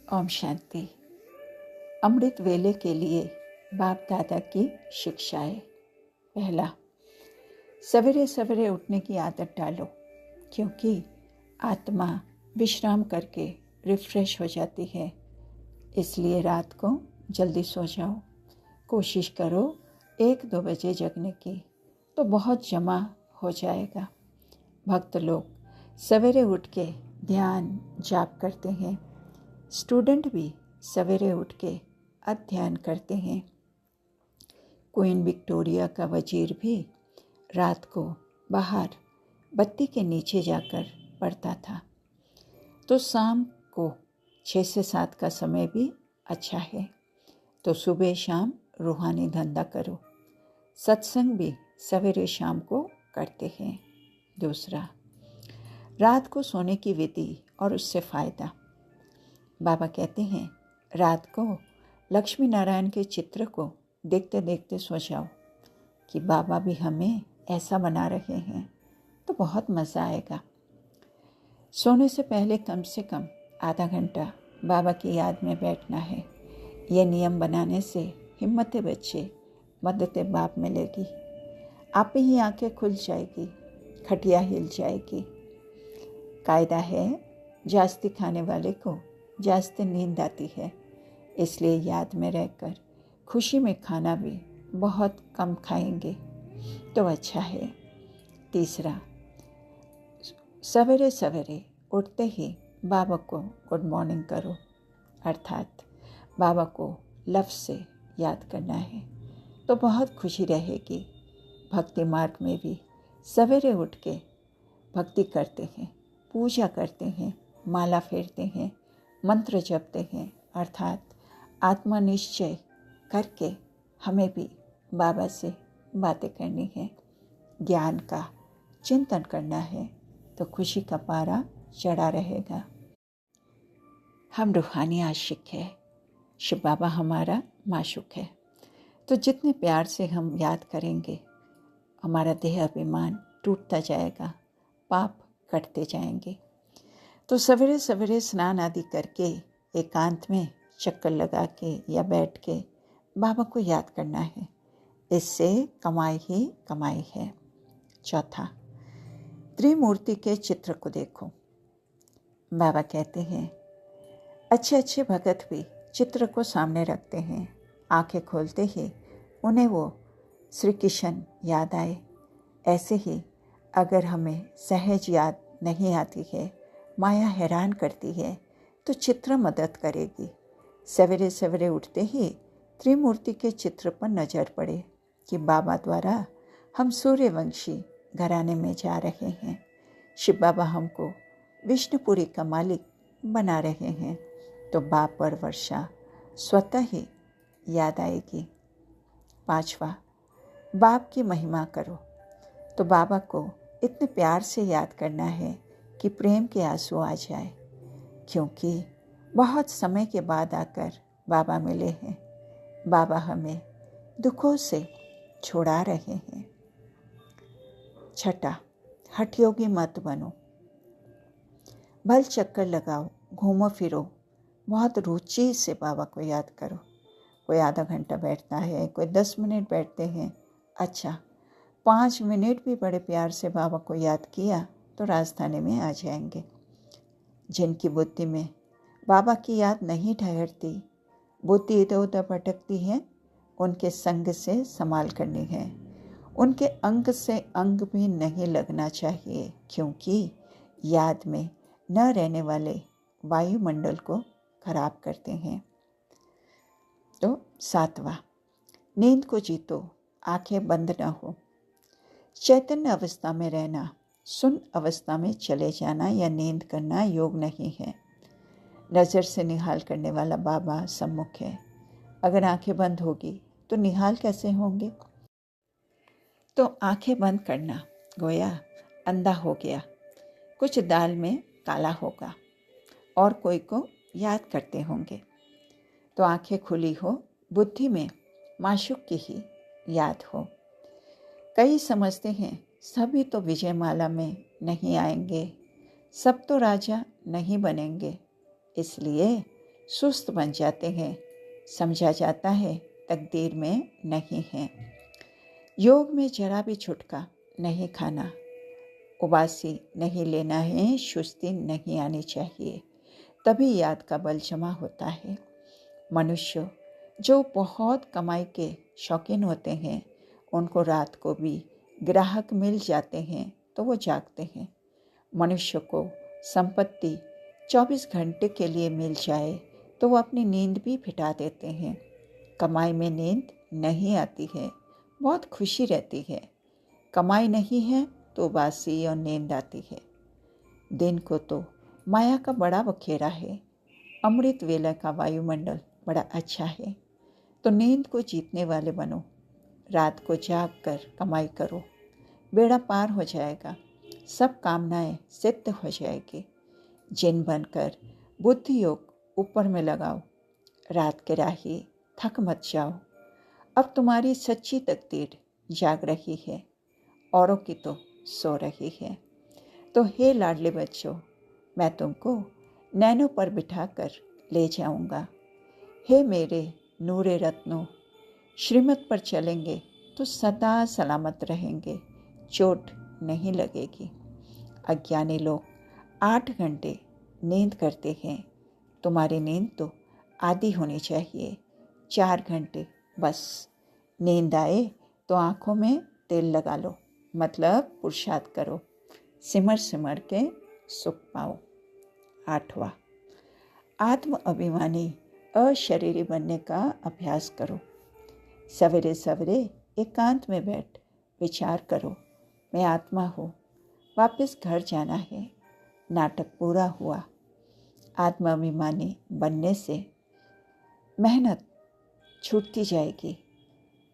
ओम शांति। अमृत वेले के लिए बाप दादा की शिक्षाएं। पहला, सवेरे सवेरे उठने की आदत डालो, क्योंकि आत्मा विश्राम करके रिफ्रेश हो जाती है। इसलिए रात को जल्दी सो जाओ। कोशिश करो 1-2 बजे जगने की, तो बहुत जमा हो जाएगा। भक्त लोग सवेरे उठ के ध्यान जाप करते हैं। स्टूडेंट भी सवेरे उठ के अध्ययन करते हैं। क्वीन विक्टोरिया का वजीर भी रात को बाहर बत्ती के नीचे जाकर पढ़ता था। तो शाम को 6 से 7 का समय भी अच्छा है। तो सुबह शाम रूहानी धंधा करो। सत्संग भी सवेरे शाम को करते हैं। दूसरा, रात को सोने की विधि और उससे फ़ायदा। बाबा कहते हैं, रात को लक्ष्मी नारायण के चित्र को देखते देखते सो जाओ कि बाबा भी हमें ऐसा बना रहे हैं, तो बहुत मज़ा आएगा। सोने से पहले कम से कम आधा घंटा बाबा की याद में बैठना है। ये नियम बनाने से हिम्मत बच्चे मदद बाप मिलेगी। आप ही आंखें खुल जाएगी, खटिया हिल जाएगी। कायदा है, जास्ती खाने वाले को जास्ती नींद आती है। इसलिए याद में रहकर खुशी में खाना भी बहुत कम खाएंगे तो अच्छा है। तीसरा, सवेरे सवेरे उठते ही बाबा को गुड मॉर्निंग करो, अर्थात बाबा को लफ्ज़ से याद करना है, तो बहुत खुशी रहेगी। भक्ति मार्ग में भी सवेरे उठ के भक्ति करते हैं, पूजा करते हैं, माला फेरते हैं, मंत्र जपते हैं, अर्थात आत्मा निश्चय करके हमें भी बाबा से बातें करनी है, ज्ञान का चिंतन करना है, तो खुशी का पारा चढ़ा रहेगा। हम रूहानी आशिक है, शिव बाबा हमारा माशूक है। तो जितने प्यार से हम याद करेंगे, हमारा देह अभिमान टूटता जाएगा, पाप कटते जाएंगे। तो सवेरे सवेरे स्नान आदि करके एकांत में चक्कर लगा के या बैठ के बाबा को याद करना है। इससे कमाई ही कमाई है। चौथा, त्रिमूर्ति के चित्र को देखो। बाबा कहते हैं, अच्छे अच्छे भगत भी चित्र को सामने रखते हैं। आंखें खोलते ही उन्हें वो श्री कृष्ण याद आए। ऐसे ही अगर हमें सहज याद नहीं आती है, माया हैरान करती है, तो चित्र मदद करेगी। सवेरे सवेरे उठते ही त्रिमूर्ति के चित्र पर नज़र पड़े कि बाबा द्वारा हम सूर्यवंशी घराने में जा रहे हैं। शिव बाबा हमको विष्णुपुरी का मालिक बना रहे हैं, तो बाप पर वर्षा स्वतः ही याद आएगी। पांचवा, बाप की महिमा करो। तो बाबा को इतने प्यार से याद करना है कि प्रेम के आंसू आ जाए, क्योंकि बहुत समय के बाद आकर बाबा मिले हैं। बाबा हमें दुखों से छुड़ा रहे हैं। छठा, हठयोगी मत बनो। भल चक्कर लगाओ, घूमो फिरो, बहुत रुचि से बाबा को याद करो। कोई आधा घंटा बैठता है, कोई 10 मिनट बैठते हैं। अच्छा, 5 मिनट भी बड़े प्यार से बाबा को याद किया तो राजधानी में आ जाएंगे। जिनकी बुद्धि में बाबा की याद नहीं ठहरती, बुद्धि इधर उधर भटकती है, उनके संग से संभाल करनी है। उनके अंग से अंग भी नहीं लगना चाहिए, क्योंकि याद में न रहने वाले वायुमंडल को खराब करते हैं। तो 7वां, नींद को जीतो, आंखें बंद न हो। चैतन्य अवस्था में रहना, सुन अवस्था में चले जाना या नींद करना योग नहीं है। नज़र से निहाल करने वाला बाबा सम्मुख है। अगर आंखें बंद होगी तो निहाल कैसे होंगे? तो आंखें बंद करना गोया अंधा हो गया। कुछ दाल में काला होगा और कोई को याद करते होंगे। तो आंखें खुली हो, बुद्धि में माशूक की ही याद हो। कई समझते हैं सभी तो विजयमाला में नहीं आएंगे, सब तो राजा नहीं बनेंगे, इसलिए सुस्त बन जाते हैं। समझा जाता है तकदीर में नहीं है। योग में जरा भी छुटका नहीं खाना, उबासी नहीं लेना है, सुस्ती नहीं आनी चाहिए, तभी याद का बल जमा होता है। मनुष्य जो बहुत कमाई के शौकीन होते हैं, उनको रात को भी ग्राहक मिल जाते हैं तो वो जागते हैं। मनुष्य को संपत्ति 24 घंटे के लिए मिल जाए तो वो अपनी नींद भी फिटा देते हैं। कमाई में नींद नहीं आती है, बहुत खुशी रहती है। कमाई नहीं है तो उबासी और नींद आती है। दिन को तो माया का बड़ा बखेरा है, अमृत वेला का वायुमंडल बड़ा अच्छा है, तो नींद को जीतने वाले बनो। रात को जाग कर कमाई करो, बेड़ा पार हो जाएगा, सब कामनाएं सिद्ध हो जाएगी। जिन बनकर बुद्धि योग ऊपर में लगाओ, रात के राही थक मत जाओ। अब तुम्हारी सच्ची तकदीर जाग रही है, औरों की तो सो रही है। तो हे लाडले बच्चों, मैं तुमको नैनों पर बिठाकर ले जाऊंगा। हे मेरे नूरे रत्नों, श्रीमत पर चलेंगे तो सदा सलामत रहेंगे, चोट नहीं लगेगी। अज्ञानी लोग 8 घंटे नींद करते हैं, तुम्हारी नींद तो आधी होनी चाहिए, 4 घंटे बस। नींद आए तो आँखों में तेल लगा लो, मतलब पुरुषार्थ करो, सिमर सिमर के सुख पाओ। 8वां, आत्म अभिमानी अशरीरी बनने का अभ्यास करो। सवेरे सवेरे एकांत में बैठ विचार करो, मैं आत्मा हूँ, वापस घर जाना है। नाटक पूरा हुआ। आत्म अभिमानी बनने से मेहनत छूटती जाएगी।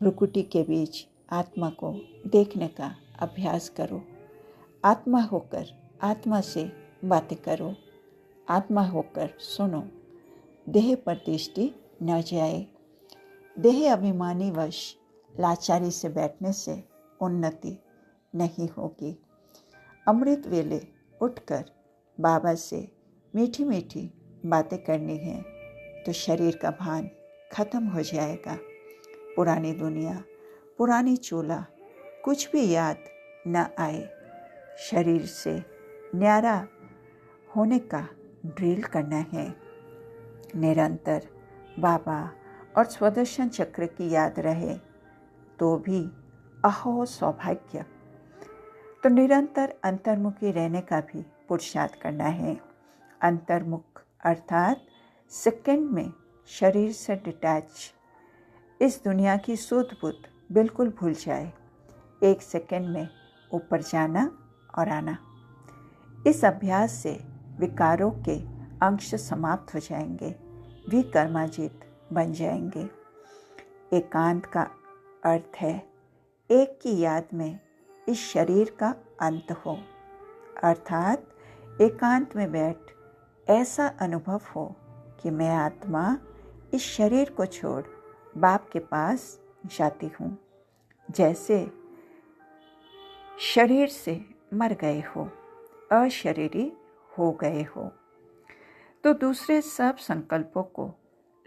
भ्रुकुटी के बीच आत्मा को देखने का अभ्यास करो। आत्मा होकर आत्मा से बातें करो, आत्मा होकर सुनो। देह पर दृष्टि न जाए। देह अभिमानी वश लाचारी से बैठने से उन्नति नहीं होगी। अमृत वेले उठकर बाबा से मीठी मीठी बातें करनी है तो शरीर का भान खत्म हो जाएगा। पुरानी दुनिया, पुरानी चूल्हा कुछ भी याद न आए। शरीर से न्यारा होने का ड्रिल करना है। निरंतर बाबा और स्वदर्शन चक्र की याद रहे तो भी अहो सौभाग्य। तो निरंतर अंतर्मुखी रहने का भी पुरुषार्थ करना है। अंतर्मुख अर्थात सेकंड में शरीर से डिटैच, इस दुनिया की सूध बुद्ध बिल्कुल भूल जाए। 1 सेकंड में ऊपर जाना और आना। इस अभ्यास से विकारों के अंश समाप्त हो जाएंगे, विकर्माजित बन जाएंगे। एकांत का अर्थ है एक की याद में इस शरीर का अंत हो, अर्थात एकांत में बैठ ऐसा अनुभव हो कि मैं आत्मा इस शरीर को छोड़ बाप के पास जाती हूँ, जैसे शरीर से मर गए हो, अशरीरी हो गए हो। तो दूसरे सब संकल्पों को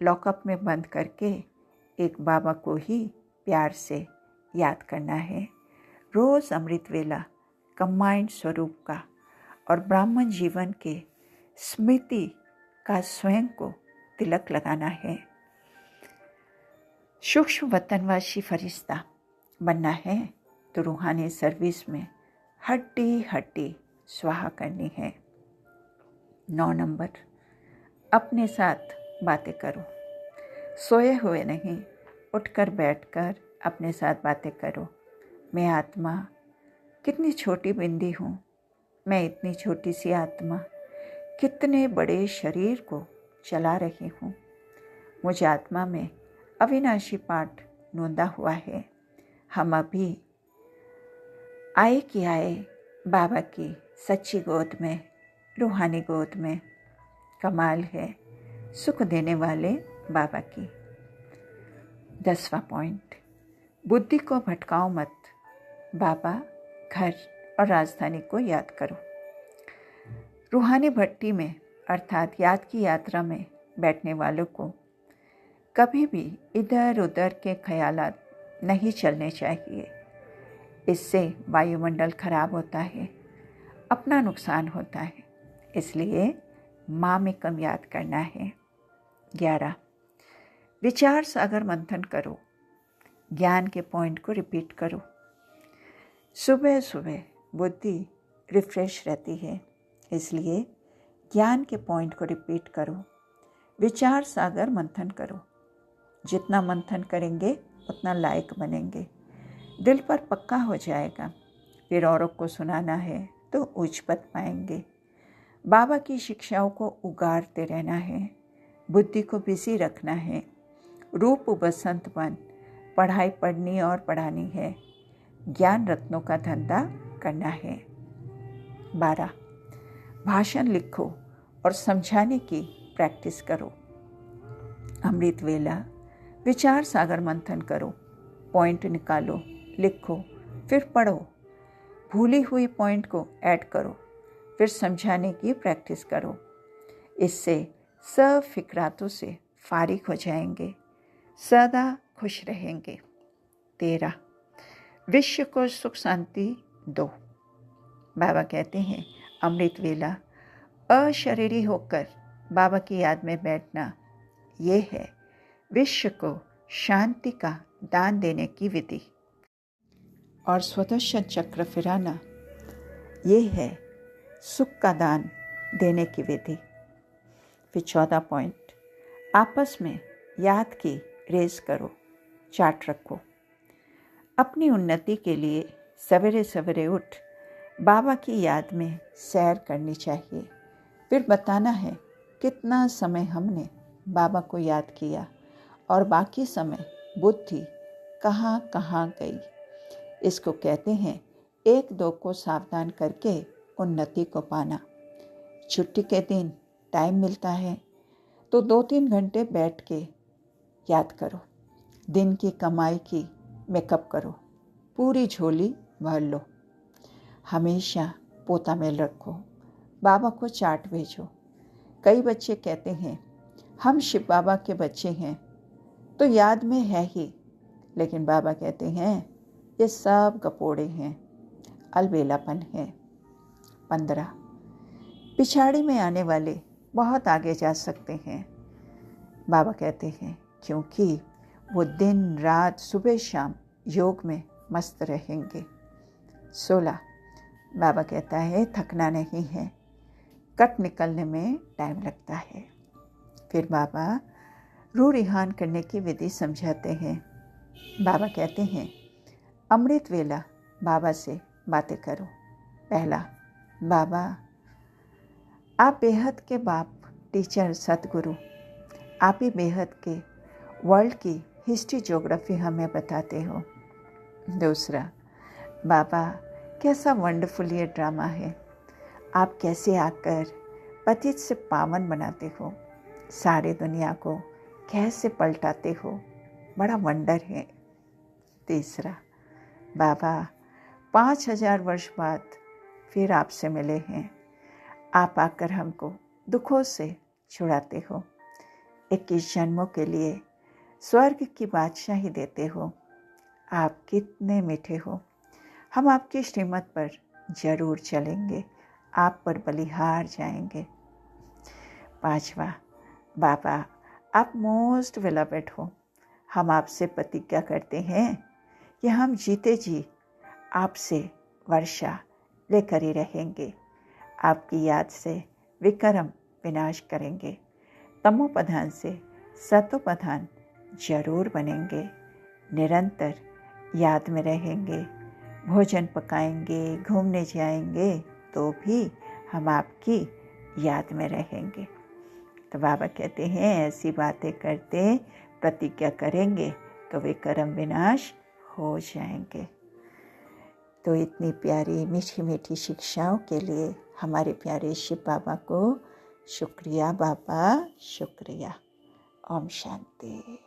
लॉकअप में बंद करके एक बाबा को ही प्यार से याद करना है। रोज़ अमृत वेला कंबाइंड स्वरूप का और ब्राह्मण जीवन के स्मृति का स्वयं को तिलक लगाना है। सूक्ष्म वतनवासी फरिश्ता बनना है तो रूहानी सर्विस में हड्डी हड्डी स्वाहा करनी है। 9 नंबर, अपने साथ बातें करो। सोए हुए नहीं, उठकर बैठकर अपने साथ बातें करो। मैं आत्मा कितनी छोटी बिंदी हूँ, मैं इतनी छोटी सी आत्मा कितने बड़े शरीर को चला रही हूँ। मुझ आत्मा में अविनाशी पाठ नोंदा हुआ है। हम अभी आए कि आए बाबा की सच्ची गोद में, रूहानी गोद में। कमाल है सुख देने वाले बाबा की। 10वां पॉइंट, बुद्धि को भटकाओ मत। बाबा, घर और राजधानी को याद करो। रूहानी भट्टी में अर्थात याद की यात्रा में बैठने वालों को कभी भी इधर उधर के ख्यालात नहीं चलने चाहिए। इससे वायुमंडल खराब होता है, अपना नुकसान होता है। इसलिए माँ में कम याद करना है। 11, विचार सागर मंथन करो। ज्ञान के पॉइंट को रिपीट करो। सुबह सुबह बुद्धि रिफ्रेश रहती है, इसलिए ज्ञान के पॉइंट को रिपीट करो। विचार सागर मंथन करो। जितना मंथन करेंगे उतना लायक बनेंगे, दिल पर पक्का हो जाएगा। फिर औरों को सुनाना है तो उच्च पद पाएंगे। बाबा की शिक्षाओं को उगारते रहना है, बुद्धि को बिजी रखना है। रूप बसंत बन, पढ़ाई पढ़नी और पढ़ानी है। ज्ञान रत्नों का धंधा करना है। 12, भाषण लिखो और समझाने की प्रैक्टिस करो। अमृत वेला, विचार सागर मंथन करो। पॉइंट निकालो, लिखो, फिर पढ़ो। भूली हुई पॉइंट को ऐड करो, फिर समझाने की प्रैक्टिस करो। इससे सब फिक्रातों से फारिग हो जाएंगे, सदा खुश रहेंगे। 13, विश्व को सुख शांति दो। बाबा कहते हैं अमृत वेला, अशरीरी होकर बाबा की याद में बैठना, ये है विश्व को शांति का दान देने की विधि। और स्वदर्शन चक्र फिराना, ये है सुख का दान देने की विधि। फिर 14 पॉइंट, आपस में याद की रेस करो, चार्ट रखो। अपनी उन्नति के लिए सवेरे सवेरे उठ बाबा की याद में सैर करनी चाहिए। फिर बताना है कितना समय हमने बाबा को याद किया और बाकी समय बुद्धि कहाँ कहाँ गई। इसको कहते हैं 1-2 को सावधान करके उन्नति को पाना। छुट्टी के दिन टाइम मिलता है तो 2-3 घंटे बैठ के याद करो। दिन की कमाई की मेकअप करो, पूरी झोली भर लो। हमेशा पोता मेल रखो, बाबा को चार्ट भेजो। कई बच्चे कहते हैं हम शिव बाबा के बच्चे हैं तो याद में है ही, लेकिन बाबा कहते हैं ये सब गपोड़े हैं, अलबेलापन है। 15, पिछाड़ी में आने वाले बहुत आगे जा सकते हैं। बाबा कहते हैं क्योंकि वो दिन रात सुबह शाम योग में मस्त रहेंगे। 16, बाबा कहता है थकना नहीं है, कट निकलने में टाइम लगता है। फिर बाबा रूह रिहान करने की विधि समझाते हैं। बाबा कहते हैं अमृत वेला बाबा से बातें करो। पहला, बाबा आप बेहद के बाप, टीचर, सतगुरु, आप ही बेहद के वर्ल्ड की हिस्ट्री ज्योग्राफी हमें बताते हो। दूसरा, बाबा कैसा वंडरफुल ये ड्रामा है, आप कैसे आकर पतित से पावन बनाते हो, सारी दुनिया को कैसे पलटाते हो, बड़ा वंडर है। तीसरा, बाबा 5000 वर्ष बाद फिर आपसे मिले हैं, आप आकर हमको दुखों से छुड़ाते हो, 21 जन्मों के लिए स्वर्ग की बादशाही देते हो। आप कितने मीठे हो, हम आपकी श्रीमत पर जरूर चलेंगे, आप पर बलिहार जाएंगे। 5वां, बाबा आप मोस्ट विलवेड हो, हम आपसे प्रतिज्ञा करते हैं कि हम जीते जी आपसे वर्षा लेकर ही रहेंगे, आपकी याद से विक्रम विनाश करेंगे, तमोप्रधान से सतोप्रधान जरूर बनेंगे, निरंतर याद में रहेंगे, भोजन पकाएंगे, घूमने जाएंगे तो भी हम आपकी याद में रहेंगे। तो बाबा कहते हैं ऐसी बातें करते प्रतिज्ञा करेंगे तो वे कर्म विनाश हो जाएंगे। तो इतनी प्यारी मीठी मीठी शिक्षाओं के लिए हमारे प्यारे शिव बाबा को शुक्रिया बाबा, शुक्रिया। ओम शांति।